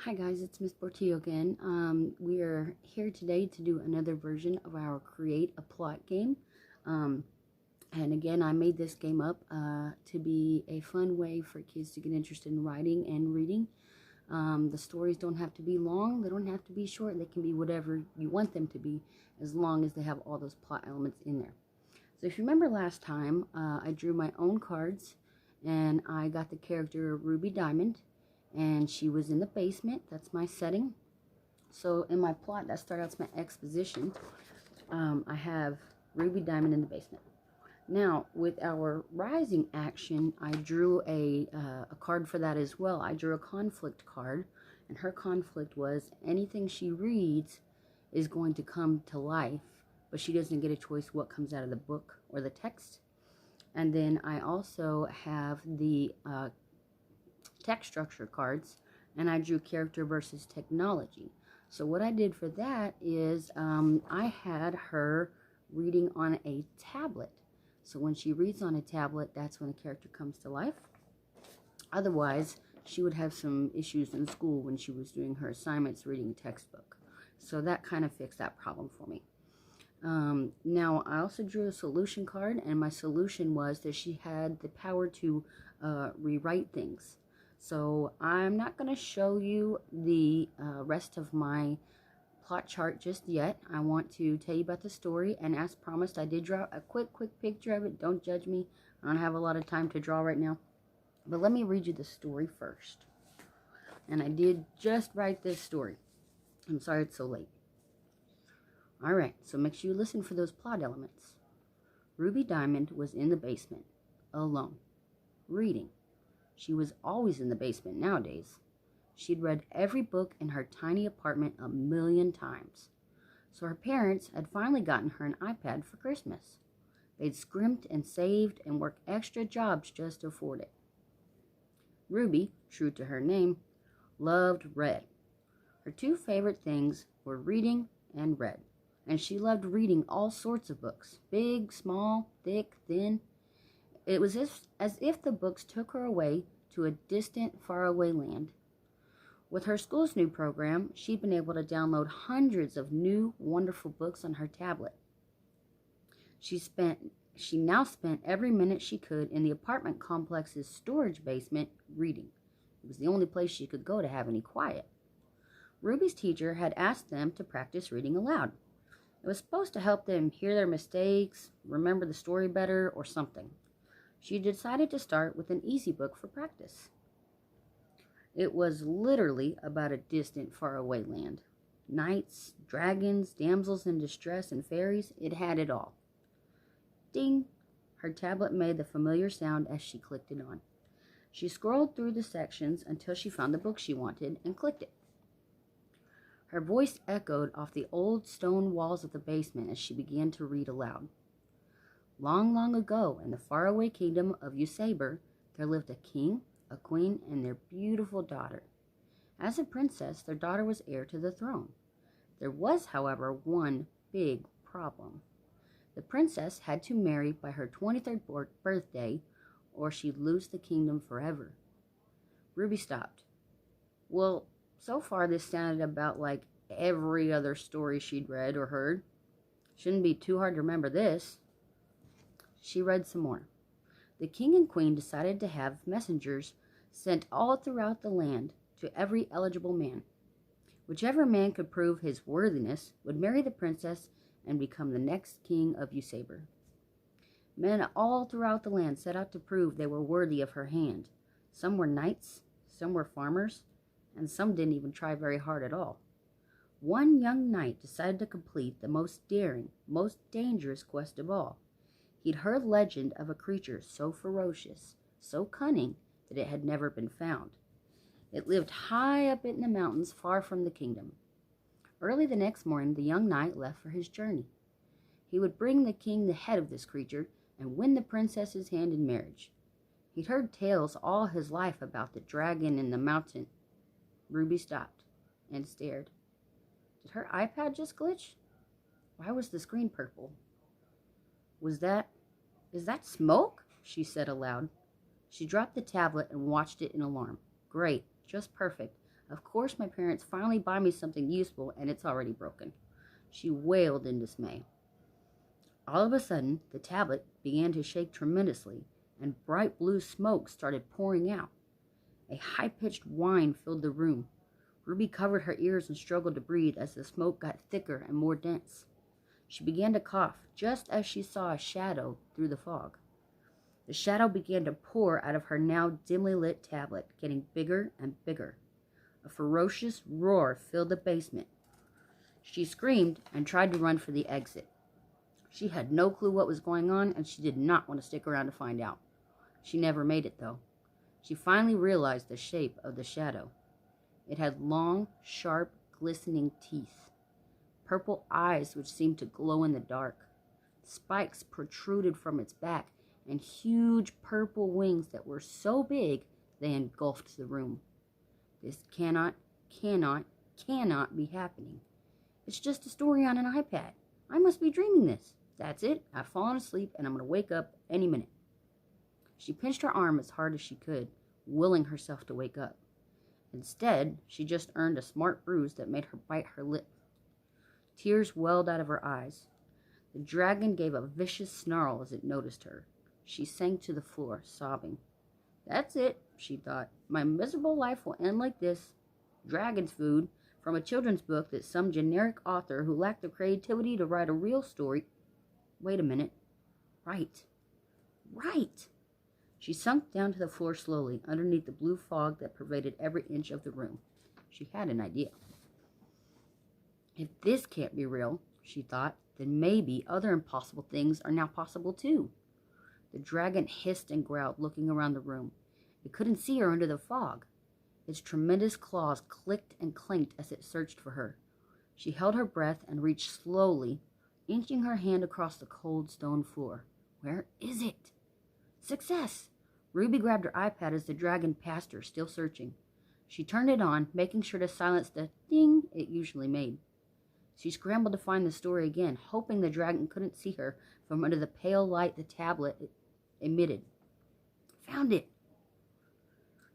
Hi guys, it's Miss Portillo again. We are here today to do another version of our Create a Plot game. And again, I made this game up to be a fun way for kids to get interested in writing and reading. The stories don't have to be long, they don't have to be short, they can be whatever you want them to be as long as they have all those plot elements in there. So if you remember last time, I drew my own cards and I got the character Ruby Diamond. And she was in the basement. That's my setting. So in my plot, that started out as my exposition. I have Ruby Diamond in the basement. Now, with our rising action, I drew a card for that as well. I drew a conflict card, and her conflict was anything she reads is going to come to life, but she doesn't get a choice what comes out of the book or the text. And then I also have the text structure cards, and I drew character versus technology. So what I did for that is I had her reading on a tablet. So when she reads on a tablet, that's when the character comes to life. Otherwise, she would have some issues in school when she was doing her assignments reading a textbook. So that kind of fixed that problem for me. Now, I also drew a solution card, and my solution was that she had the power to rewrite things. So I'm not going to show you the rest of my plot chart just yet. I want to tell you about the story, and as promised, I did draw a quick picture of it. Don't judge me. I don't have a lot of time to draw right now. But let me read you the story first. And I did just write this story. I'm sorry it's so late. Alright, so make sure you listen for those plot elements. Ruby Diamond was in the basement, alone, reading. She was always in the basement nowadays. She'd read every book in her tiny apartment 1,000,000 times. So her parents had finally gotten her an iPad for Christmas. They'd scrimped and saved and worked extra jobs just to afford it. Ruby, true to her name, loved red. Her two favorite things were reading and red. And she loved reading all sorts of books, big, small, thick, thin. It was as if the books took her away to a distant, faraway land. With her school's new program, she'd been able to download hundreds of new, wonderful books on her tablet. She now spent every minute she could in the apartment complex's storage basement reading. It was the only place she could go to have any quiet. Ruby's teacher had asked them to practice reading aloud. It was supposed to help them hear their mistakes, remember the story better, or something. She decided to start with an easy book for practice. It was literally about a distant, faraway land. Knights, dragons, damsels in distress, and fairies, it had it all. Ding! Her tablet made the familiar sound as she clicked it on. She scrolled through the sections until she found the book she wanted and clicked it. Her voice echoed off the old stone walls of the basement as she began to read aloud. Long, long ago, in the faraway kingdom of Usaber, there lived a king, a queen, and their beautiful daughter. As a princess, their daughter was heir to the throne. There was, however, one big problem. The princess had to marry by her 23rd birthday, or she'd lose the kingdom forever. Ruby stopped. Well, so far this sounded about like every other story she'd read or heard. Shouldn't be too hard to remember this. She read some more. The king and queen decided to have messengers sent all throughout the land to every eligible man. Whichever man could prove his worthiness would marry the princess and become the next king of Usaber. Men all throughout the land set out to prove they were worthy of her hand. Some were knights, some were farmers, and some didn't even try very hard at all. One young knight decided to complete the most daring, most dangerous quest of all. He'd heard legend of a creature so ferocious, so cunning, that it had never been found. It lived high up in the mountains far from the kingdom. Early the next morning, the young knight left for his journey. He would bring the king the head of this creature and win the princess's hand in marriage. He'd heard tales all his life about the dragon in the mountain. Ruby stopped and stared. Did her iPad just glitch? Why was the screen purple? Is that smoke? She said aloud. She dropped the tablet and watched it in alarm. Great, just perfect. Of course my parents finally buy me something useful and it's already broken. She wailed in dismay. All of a sudden, the tablet began to shake tremendously, and bright blue smoke started pouring out. A high-pitched whine filled the room. Ruby covered her ears and struggled to breathe as the smoke got thicker and more dense. She began to cough just as she saw a shadow through the fog. The shadow began to pour out of her now dimly lit tablet, getting bigger and bigger. A ferocious roar filled the basement. She screamed and tried to run for the exit. She had no clue what was going on, and she did not want to stick around to find out. She never made it, though. She finally realized the shape of the shadow. It had long, sharp, glistening teeth, purple eyes which seemed to glow in the dark. Spikes protruded from its back, and huge purple wings that were so big they engulfed the room. This cannot be happening. It's just a story on an iPad. I must be dreaming this. That's it. I've fallen asleep and I'm going to wake up any minute. She pinched her arm as hard as she could, willing herself to wake up. Instead, she just earned a smart bruise that made her bite her lip. Tears welled out of her eyes. The dragon gave a vicious snarl as it noticed her. She sank to the floor, sobbing. That's it, she thought. My miserable life will end like this. Dragon's food, from a children's book that some generic author who lacked the creativity to write a real story. Wait a minute. Right. She sunk down to the floor slowly, underneath the blue fog that pervaded every inch of the room. She had an idea. If this can't be real, she thought, then maybe other impossible things are now possible too. The dragon hissed and growled, looking around the room. It couldn't see her under the fog. Its tremendous claws clicked and clanked as it searched for her. She held her breath and reached slowly, inching her hand across the cold stone floor. Where is it? Success! Ruby grabbed her iPad as the dragon passed her, still searching. She turned it on, making sure to silence the ding it usually made. She scrambled to find the story again, hoping the dragon couldn't see her from under the pale light the tablet emitted. Found it!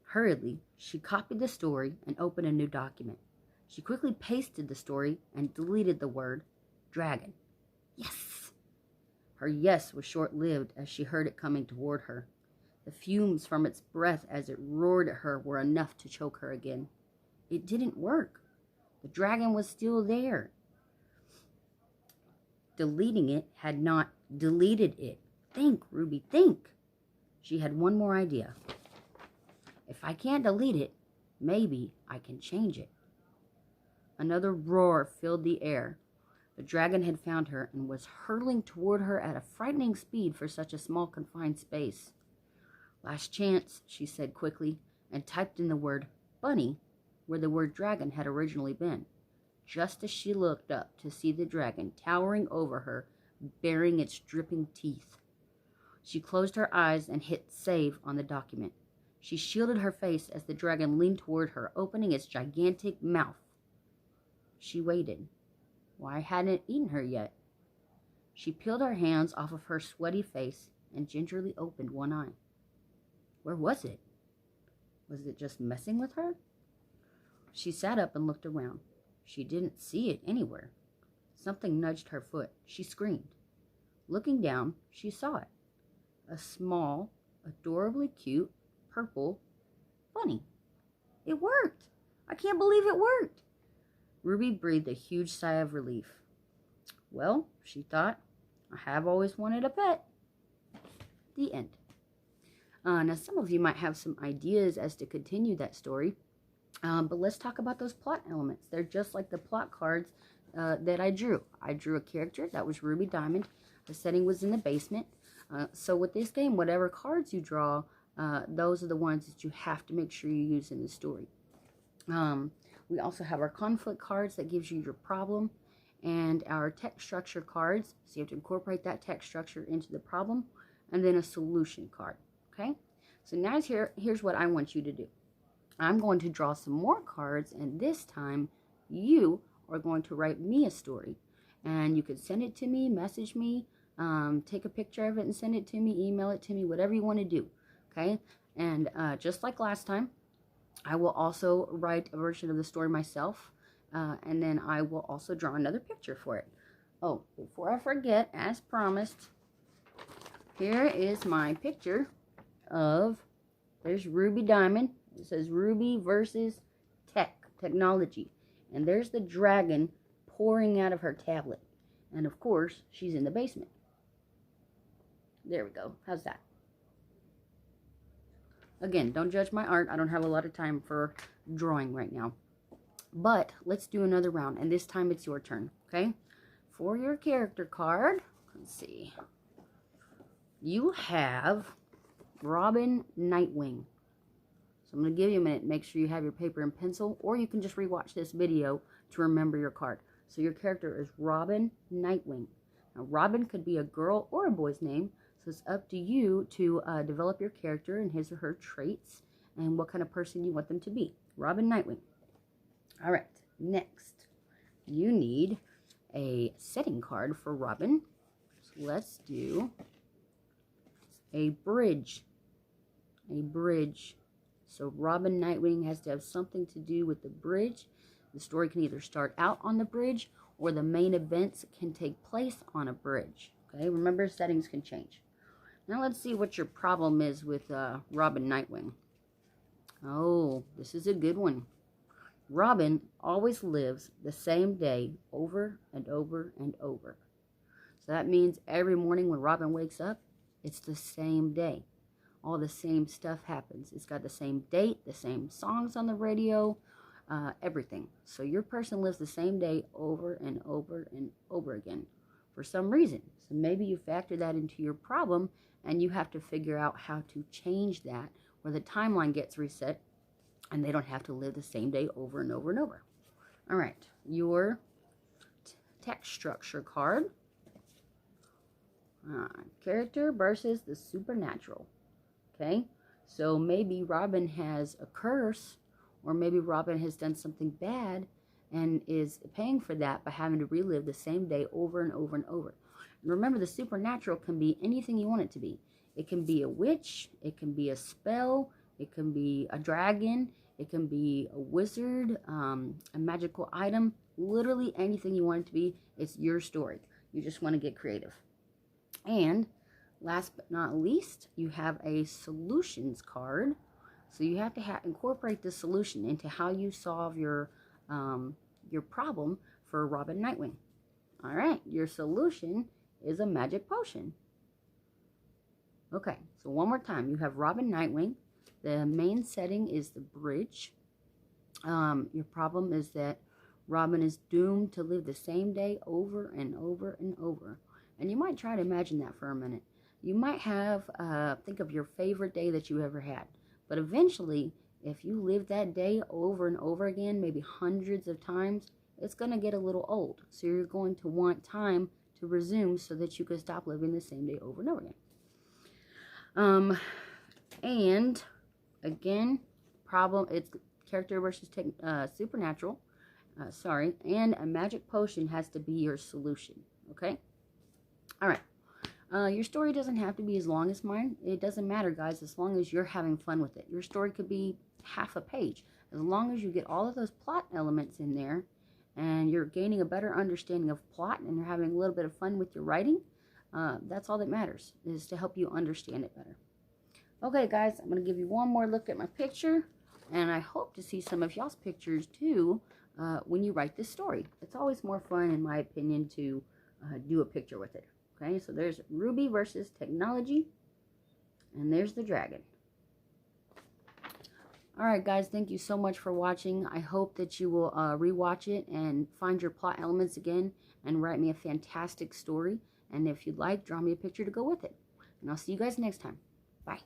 Hurriedly, she copied the story and opened a new document. She quickly pasted the story and deleted the word dragon. Yes! Her yes was short-lived as she heard it coming toward her. The fumes from its breath as it roared at her were enough to choke her again. It didn't work. The dragon was still there. Deleting it had not deleted it. Think, Ruby, think. She had one more idea. If I can't delete it, maybe I can change it. Another roar filled the air. The dragon had found her and was hurtling toward her at a frightening speed for such a small confined space. Last chance, she said quickly, and typed in the word bunny where the word dragon had originally been, just as she looked up to see the dragon towering over her, baring its dripping teeth. She closed her eyes and hit save on the document. She shielded her face as the dragon leaned toward her, opening its gigantic mouth. She waited. Why hadn't it eaten her yet? She peeled her hands off of her sweaty face and gingerly opened one eye. Where was it? Was it just messing with her? She sat up and looked around. She didn't see it anywhere. Something nudged her foot. She screamed. Looking down, she saw it. A small, adorably cute, purple bunny. It worked! I can't believe it worked! Ruby breathed a huge sigh of relief. Well, she thought, I have always wanted a pet. The end. Now, some of you might have some ideas as to continue that story, but let's talk about those plot elements. They're just like the plot cards that I drew. I drew a character, that was Ruby Diamond. The setting was in the basement. So with this game, whatever cards you draw, those are the ones that you have to make sure you use in the story. We also have our conflict cards that gives you your problem, and our text structure cards. So you have to incorporate that text structure into the problem, and then a solution card. Okay? So now here's what I want you to do. I'm going to draw some more cards, and this time you are going to write me a story. And you can send it to me, message me, take a picture of it and send it to me, email it to me, whatever you want to do. Okay? And just like last time, I will also write a version of the story myself, and then I will also draw another picture for it. Oh, before I forget, as promised, here is my picture of, there's Ruby Diamond. It says Ruby versus Technology. And there's the dragon pouring out of her tablet. And of course, she's in the basement. There we go. How's that? Again, don't judge my art. I don't have a lot of time for drawing right now. But let's do another round. And this time it's your turn. Okay? For your character card, let's see. You have Robin Nightwing. So I'm going to give you a minute. Make sure you have your paper and pencil, or you can just rewatch this video to remember your card. So your character is Robin Nightwing. Now, Robin could be a girl or a boy's name, so it's up to you to develop your character and his or her traits and what kind of person you want them to be. Robin Nightwing. All right, next, you need a setting card for Robin. So let's do a bridge. A bridge. So Robin Nightwing has to have something to do with the bridge. The story can either start out on the bridge, or the main events can take place on a bridge. Okay, remember, settings can change. Now let's see what your problem is with Robin Nightwing. Oh, this is a good one. Robin always lives the same day over and over and over. So that means every morning when Robin wakes up, it's the same day. All the same stuff happens. It's got the same date, the same songs on the radio, everything. So your person lives the same day over and over and over again for some reason. So maybe you factor that into your problem and you have to figure out how to change that where the timeline gets reset and they don't have to live the same day over and over and over. All right, your text structure card. Character versus the supernatural. Okay, so maybe Robin has a curse, or maybe Robin has done something bad and is paying for that by having to relive the same day over and over and over. And remember, the supernatural can be anything you want it to be. It can be a witch, it can be a spell, it can be a dragon, it can be a wizard, a magical item, literally anything you want it to be. It's your story. You just want to get creative. And last but not least, you have a solutions card. So you have to incorporate the solution into how you solve your problem for Robin Nightwing. All right, your solution is a magic potion. Okay, so one more time. You have Robin Nightwing. The main setting is the bridge. Your problem is that Robin is doomed to live the same day over and over and over. And you might try to imagine that for a minute. You might have, think of your favorite day that you ever had. But eventually, if you live that day over and over again, maybe hundreds of times, it's going to get a little old. So you're going to want time to resume so that you can stop living the same day over and over again. And again, problem, it's character versus supernatural. And a magic potion has to be your solution. Okay? All right. Your story doesn't have to be as long as mine. It doesn't matter, guys, as long as you're having fun with it. Your story could be half a page. As long as you get all of those plot elements in there and you're gaining a better understanding of plot and you're having a little bit of fun with your writing, that's all that matters, is to help you understand it better. Okay, guys, I'm going to give you one more look at my picture, and I hope to see some of y'all's pictures, too, when you write this story. It's always more fun, in my opinion, to do a picture with it. Okay, so there's Ruby versus Technology, and there's the dragon. Alright, guys, thank you so much for watching. I hope that you will rewatch it and find your plot elements again and write me a fantastic story. And if you'd like, draw me a picture to go with it. And I'll see you guys next time. Bye.